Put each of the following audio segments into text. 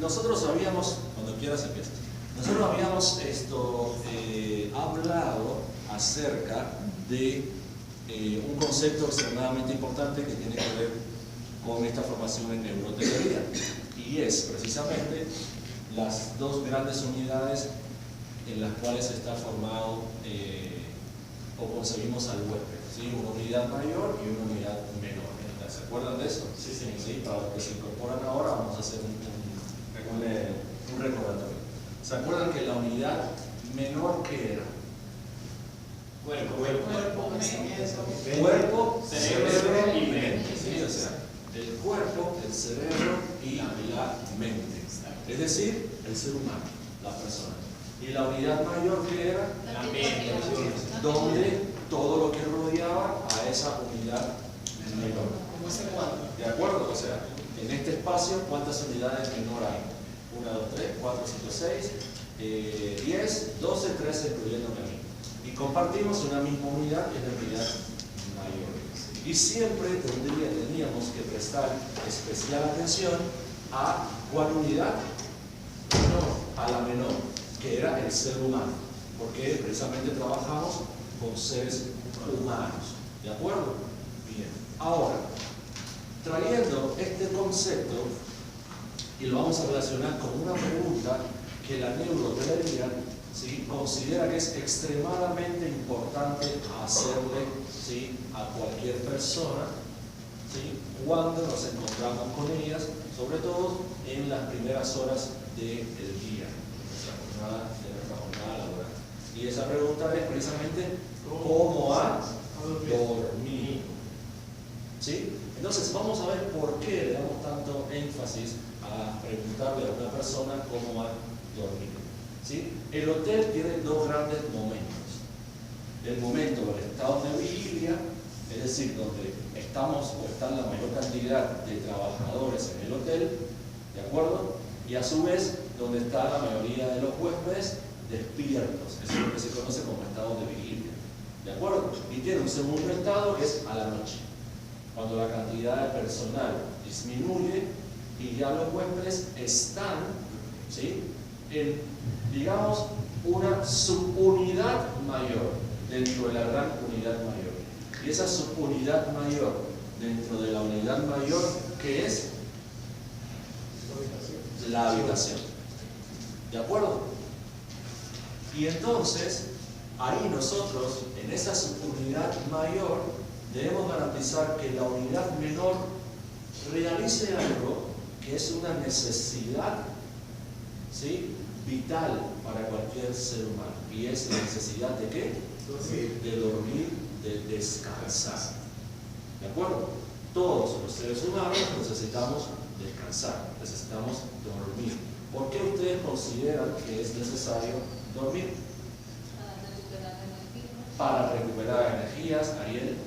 Nosotros habíamos, cuando quieras empieza. Nosotros habíamos hablado acerca de un concepto extremadamente importante que tiene que ver con esta formación en neuroteoría, y es precisamente las dos grandes unidades en las cuales está formado o concebimos al huésped, ¿sí? Una unidad mayor y una unidad menor. ¿Se acuerdan de eso? Sí, sí. ¿Sí? Para los que se incorporan ahora vamos a hacer un recordatorio. ¿Se acuerdan que la unidad menor qué era? Cuerpo, cerebro y mente. ¿Sí? O sea, el cuerpo, el cerebro y la mente. Es decir, el ser humano, la persona. Y la unidad mayor que era la mente, donde todo lo que rodeaba a esa unidad menor. ¿Cómo ese cuadro? ¿De acuerdo? O sea, en este espacio, ¿cuántas unidades menor hay? 1, 2, 3, 4, 5, 6, 10, 12, 13, incluyéndome a mí. Y compartimos una misma unidad, que es la unidad mayor. Y siempre teníamos que prestar especial atención a ¿cuál unidad? A la menor, que era el ser humano, porque precisamente trabajamos con seres humanos. ¿De acuerdo? Bien. Ahora, trayendo este concepto, y lo vamos a relacionar con una pregunta que la neuroteoría, ¿sí?, considera que es extremadamente importante hacerle, ¿sí?, a cualquier persona, ¿sí?, cuando nos encontramos con ellas, sobre todo en las primeras horas del día, de nuestra jornada laboral. Y esa pregunta es precisamente ¿cómo ha dormido? ¿Sí? Entonces vamos a ver por qué le damos tanto énfasis a preguntarle a una persona cómo ha dormido. ¿Sí? El hotel tiene dos grandes momentos. El momento del estado de vigilia, es decir, donde estamos o están la mayor cantidad de trabajadores en el hotel, ¿de acuerdo? Y a su vez, donde está la mayoría de los huéspedes despiertos. Eso es lo que se conoce como estado de vigilia, ¿de acuerdo? Y tiene un segundo estado que es a la noche, cuando la cantidad de personal disminuye y ya los huéspedes están, ¿sí?, en, digamos, una subunidad mayor dentro de la gran unidad mayor. Y esa subunidad mayor dentro de la unidad mayor, ¿qué es? La habitación. ¿De acuerdo? Y entonces, ahí nosotros, en esa subunidad mayor, debemos garantizar que la unidad menor realice algo que es una necesidad, ¿sí?, vital para cualquier ser humano. ¿Y es la necesidad de qué? De dormir, de descansar. ¿De acuerdo? Todos los seres humanos necesitamos descansar, necesitamos dormir. ¿Por qué ustedes consideran que es necesario dormir? Para recuperar energías, Ariel.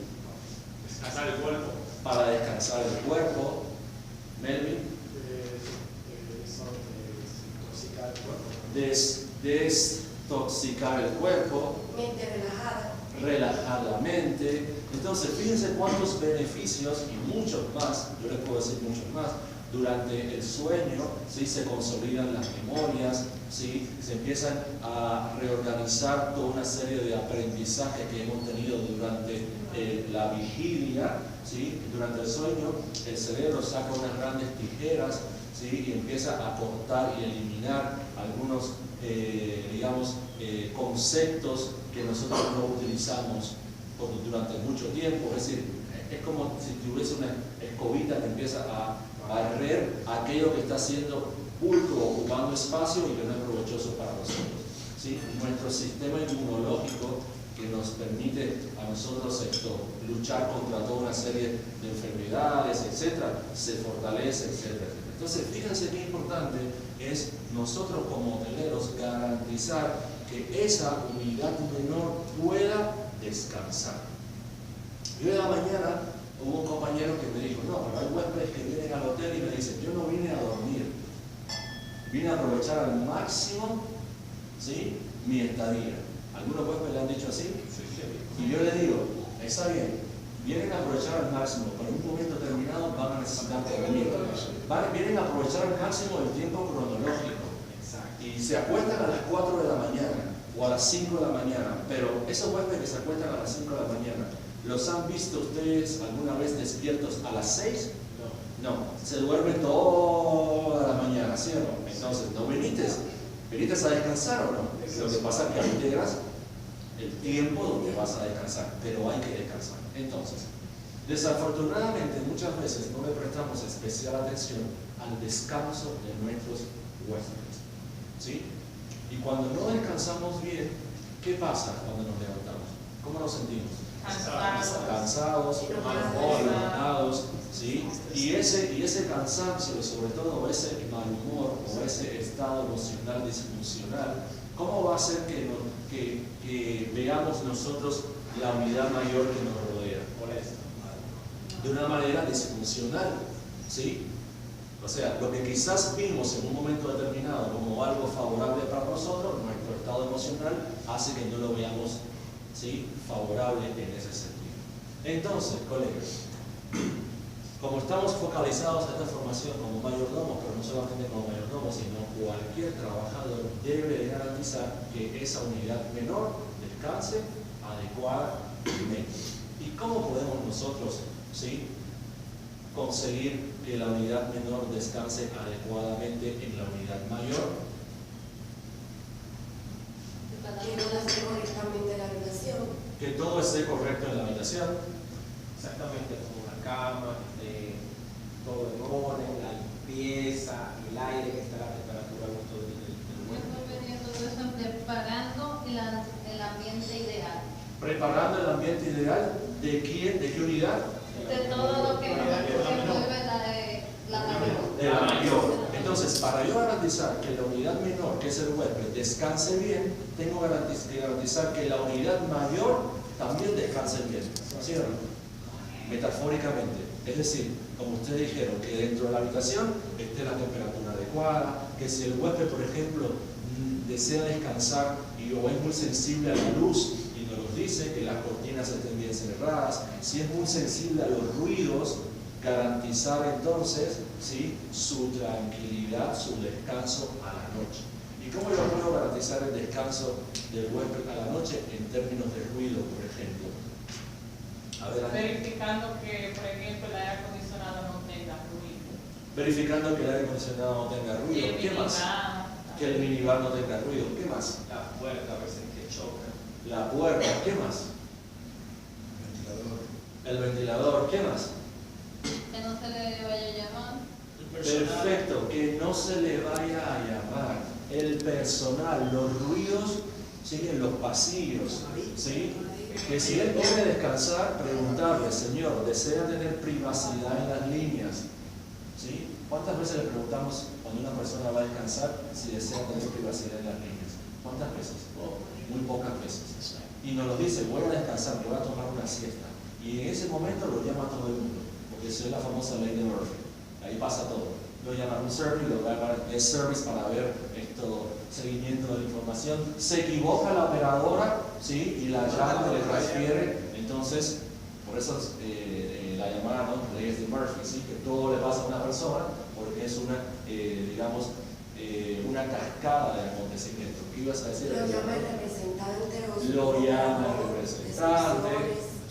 Descansar el cuerpo. Para descansar el cuerpo, Melvin. Desintoxicar el cuerpo. Mente relajada. Relajar la mente. Entonces, fíjense cuántos beneficios y muchos más, yo les puedo decir muchos más. Durante el sueño, ¿sí?, se consolidan las memorias, ¿sí?, se empiezan a reorganizar toda una serie de aprendizajes que hemos tenido durante la vigilia, ¿sí? Durante el sueño, el cerebro saca unas grandes tijeras, ¿sí?, y empieza a cortar y eliminar algunos, digamos, conceptos que nosotros no utilizamos durante mucho tiempo. Es decir, es como si tuviese una escobita que empieza a barrer aquello que está haciendo bulto, ocupando espacio y que no es provechoso para nosotros, ¿sí? Nuestro sistema inmunológico, que nos permite a nosotros luchar contra toda una serie de enfermedades, etcétera, se fortalece, etcétera. Entonces, fíjense qué importante es nosotros como hoteleros garantizar que esa unidad menor pueda descansar. Yo de la mañana hubo un compañero que me dijo, no, pero hay huéspedes que vienen al hotel y me dicen, yo no vine a dormir, vine a aprovechar al máximo, ¿sí?, mi estadía. ¿Algunos huéspedes le han dicho así? Y yo le digo, está bien, vienen a aprovechar al máximo, pero en un momento determinado van a necesitar vienen a aprovechar al máximo el tiempo cronológico. Exacto. Y se acuestan a las 4 de la mañana o a las 5 de la mañana, pero esos huéspedes que se acuestan a las 5 de la mañana, ¿los han visto ustedes alguna vez despiertos a las 6? No, se duermen toda la mañana, ¿sí o no? Entonces, ¿no viniste a descansar o no? Lo que pasa es que integras el tiempo donde vas a descansar, pero hay que descansar. Entonces, desafortunadamente muchas veces no le prestamos especial atención al descanso de nuestros huéspedes, ¿sí? Y cuando no descansamos bien, ¿qué pasa cuando nos levantamos? ¿Cómo nos sentimos? Cansados, malhumorados, ¿sí? Y ese cansancio, sobre todo ese mal humor o ese estado emocional disfuncional, ¿cómo va a hacer que veamos nosotros la unidad mayor que nos rodea? De una manera disfuncional, ¿sí? O sea, lo que quizás vimos en un momento determinado como algo favorable para nosotros, nuestro estado emocional hace que no lo veamos, ¿sí?, favorable en ese sentido. Entonces, colegas, como estamos focalizados en esta formación como mayordomos, pero no solamente como mayordomos, sino cualquier trabajador debe garantizar que esa unidad menor descanse adecuadamente. ¿Y cómo podemos nosotros, ¿sí?, conseguir que la unidad menor descanse adecuadamente en la unidad mayor? Que no esté correctamente la habitación. Que todo esté correcto en la habitación. Exactamente, como la cama, todo en orden, la limpieza, el aire que está a la temperatura a gusto del huésped. Preparando el ambiente ideal. Preparando el ambiente ideal ¿de quién? ¿De qué unidad? De todo lo que envuelve la mayor. De la mayor. Entonces, para yo garantizar que la unidad menor, que es el huésped, descanse bien, tengo que garantizar que la unidad mayor también descanse bien. ¿Sí o no? Metafóricamente. Es decir, como ustedes dijeron, que dentro de la habitación esté la temperatura adecuada, que si el huésped, por ejemplo, desea descansar o es muy sensible a la luz y nos lo dice, que las cortinas estén bien cerradas, si es muy sensible a los ruidos, garantizar entonces, ¿sí?, su tranquilidad, su descanso a la noche. ¿Y cómo yo puedo garantizar el descanso del huésped a la noche en términos de ruido, por ejemplo? Verificando que, por ejemplo, el aire acondicionado no tenga ruido. Verificando que el aire acondicionado no tenga ruido. ¿Qué más? Que el minibar no tenga ruido. ¿Qué más? La puerta a veces que choca. La puerta. ¿Qué más? El ventilador. ¿Qué más? Que no se le vaya a llamar. Perfecto, que no se le vaya a llamar. El personal, los ruidos, ¿sí?, en los pasillos, ¿sí? Que si él quiere descansar, preguntarle, Señor, ¿desea tener privacidad en las líneas? ¿Sí? ¿Cuántas veces le preguntamos cuando una persona va a descansar si desea tener privacidad en las líneas? ¿Cuántas veces? Muy pocas veces. Y nos lo dice, voy a descansar, me voy a tomar una siesta. Y en ese momento lo llama a todo el mundo, porque eso es la famosa ley de Murphy. Ahí pasa todo. Lo llaman un service, lo llaman service para ver seguimiento de la información. Se equivoca la operadora, ¿sí?, y la llama, le transfiere. Entonces, por eso la llamada, ¿no?, leyes de Murphy, ¿sí?, que todo le pasa a una persona porque es una, digamos, una cascada de acontecimientos. ¿Qué ibas a decir? Lo llama el representante. Lo llama el representante,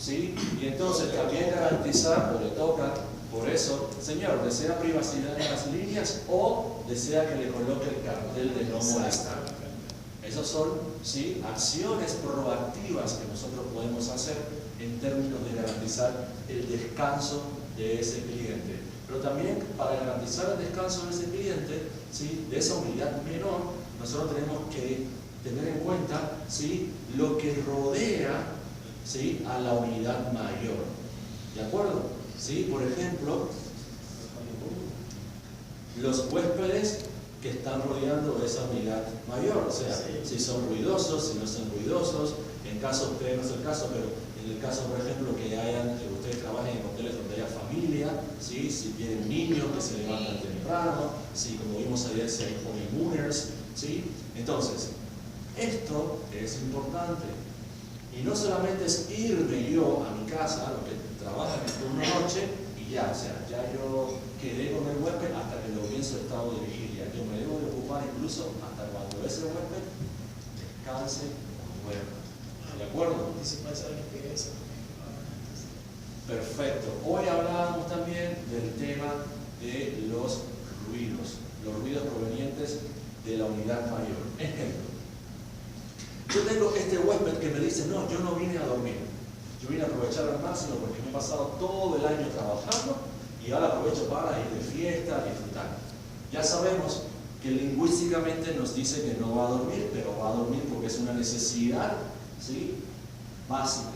¿sí? Y entonces también garantizar, o le toca, por eso, Señor, ¿desea privacidad en las líneas o desea que le coloque el cartel de no molestar? Esas son, ¿sí?, acciones proactivas que nosotros podemos hacer en términos de garantizar el descanso de ese cliente. Pero también para garantizar el descanso de ese cliente, ¿sí?, de esa unidad menor, nosotros tenemos que tener en cuenta, ¿sí?, lo que rodea, ¿sí?, a la unidad mayor. ¿De acuerdo? ¿Sí? Por ejemplo, los huéspedes que están rodeando esa unidad mayor, o sea, si son ruidosos, si no son ruidosos, en caso, ustedes no es el caso, pero en el caso, por ejemplo, que ustedes trabajen en hoteles donde haya familia, ¿sí?, si tienen niños que se levantan temprano, ¿sí?, como vimos ayer, si hay honeymooners, ¿sí? Entonces, esto es importante. Y no solamente es irme yo a mi casa, a lo que trabaja en el turno noche, y y ya, o sea, ya yo quedé con el huésped hasta que lo vi en su estado de vigilia. Yo me debo de ocupar incluso hasta cuando ese huésped descanse o duerma. ¿De acuerdo? Anticiparse a la limpieza. Perfecto. Hoy hablábamos también del tema de los ruidos provenientes de la unidad mayor. Ejemplo, yo tengo este huésped que me dice, no, yo no vine a dormir, yo vine a aprovechar al máximo porque me he pasado todo el año trabajando y ahora aprovecho para ir de fiesta, a disfrutar. Ya sabemos que lingüísticamente nos dice que no va a dormir, pero va a dormir porque es una necesidad, ¿sí?, básica,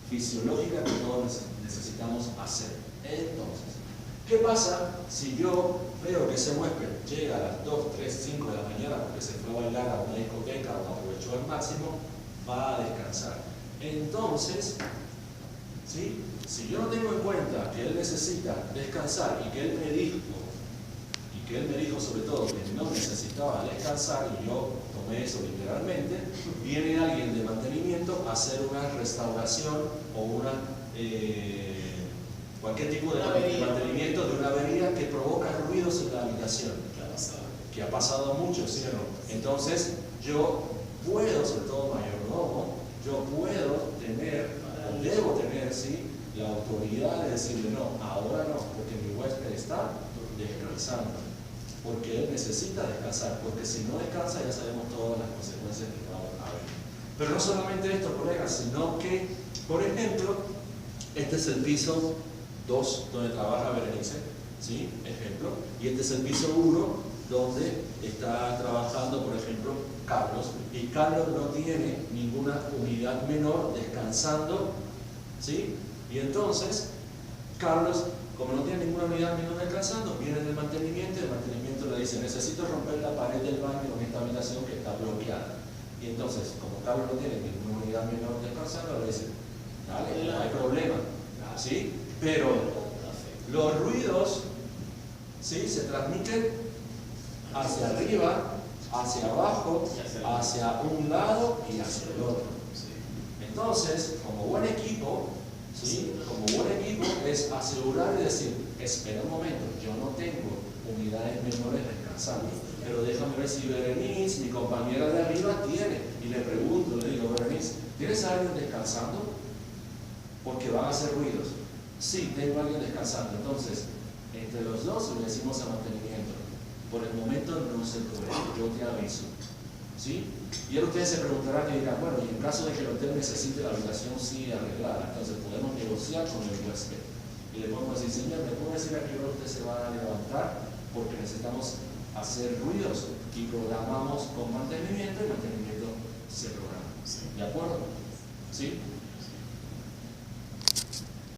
fisiológica que todos necesitamos hacer. Entonces, ¿qué pasa si yo veo que ese huésped llega a las 2, 3, 5 de la mañana porque se fue a bailar a una discoteca o aprovechó al máximo, va a descansar? Entonces, ¿sí?, si yo no tengo en cuenta que él necesita descansar y que él me dijo sobre todo que no necesitaba descansar y yo tomé eso literalmente, viene alguien de mantenimiento a hacer una restauración o una cualquier tipo de mantenimiento de una avería que provoca ruidos en la habitación, que ha pasado mucho, ¿sí o no? Entonces yo puedo, sobre todo mayordomo, yo puedo tener, o debo tener, ¿sí?, la autoridad de decirle no, ahora no, porque mi huésped está descansando, porque él necesita descansar, porque si no descansa ya sabemos todas las consecuencias que va a haber. Pero no solamente esto, colegas, sino que, por ejemplo, este es el piso 2 donde trabaja Berenice, ¿sí?, ejemplo, y este es el piso 1 donde está trabajando, por ejemplo, Carlos, y Carlos no tiene ninguna unidad menor descansando, ¿sí? Y entonces, Carlos, como no tiene ninguna unidad menor descansando, viene del mantenimiento, y el mantenimiento le dice, necesito romper la pared del baño en esta habitación que está bloqueada. Y entonces, como Carlos no tiene ninguna unidad menor descansando, le dice, dale, no hay problema, ¿sí? Pero los ruidos, ¿sí?, se transmiten hacia arriba, hacia abajo, hacia un lado y hacia el otro. Entonces, como buen equipo, ¿sí?, como buen equipo es asegurar y decir, espera un momento, yo no tengo unidades menores descansando, pero déjame ver si Berenice, mi compañera de arriba, tiene. Y le pregunto, le digo, Berenice, ¿tienes a alguien descansando? Porque van a hacer ruidos. Sí, tengo a alguien descansando. Entonces, entre los dos le decimos a mantenimiento, por el momento no se puede, yo te aviso, ¿sí? Y ahora ustedes se preguntarán y dirán, bueno, y en caso de que el hotel necesite la habitación sí arreglada, entonces podemos negociar con el huésped. Y le podemos decir, señor, ¿me puede decir a qué hora usted se va a levantar? Porque necesitamos hacer ruidos y programamos con mantenimiento y mantenimiento se programa. ¿De acuerdo? ¿Sí?